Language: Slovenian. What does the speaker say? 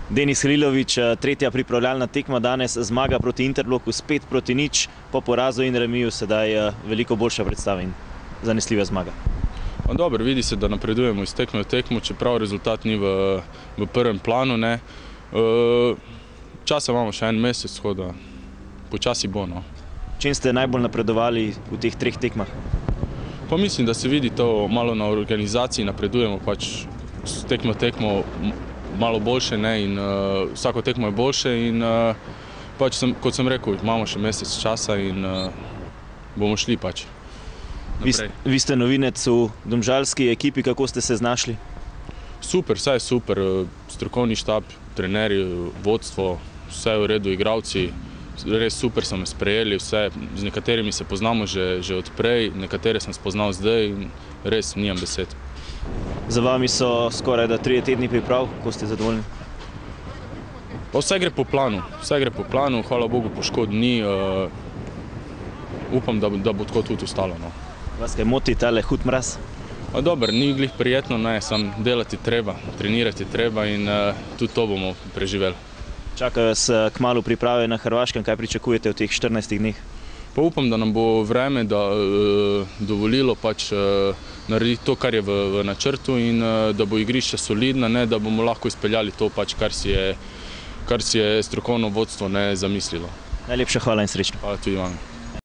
Denis Halilović, tretja pripravljalna tekma danes, zmaga proti Interbloku, spet proti nič, po porazu in remiju sedaj veliko boljša predstava in zanesljiva zmaga. Dobro, vidi se, da napredujemo iz tekme v tekmo, čeprav rezultat ni v prvem planu. Časa imamo še en mesec, tako da počasi bo. Čem ste najbolj napredovali v teh treh tekmah? Pa mislim, da se vidi to malo na organizaciji, napredujemo pač s tekmo tekmo malo boljše in vsako tekmo je boljše in pač kot sem rekel, imamo še mesec časa in bomo šli pač naprej. Vi ste novinec v domžalski ekipi, kako ste se znašli? Super, vse je super, strokovni štab, trenerji, vodstvo, vse je v redu, igralci, res super so me sprejeli, z nekaterimi se poznamo že odprej, nekatere sem spoznal zdaj in res nimam besed. Za vami so skoraj 3 tedni priprav, kako ste zadovoljni? Pa vse gre po planu, hvala Bogu poškodb ni, upam, da bo tako tudi ostalo. Vas kaj moti tale hud mraz? Dobro, ni glih prijetno, samo delati treba, trenirati treba in tudi to bomo preživeli. Čakajo vas kmalu priprave na Hrvaškem, kaj pričakujete v teh 14 dneh? Pa upam, da nam bo vreme dovolilo pač narediti to, kar je v načrtu in da bo igrišče solidno, da bomo lahko izpeljali to, pač, kar si je strokovno vodstvo zamislilo. Najlepša hvala in srečno. Hvala tudi vam.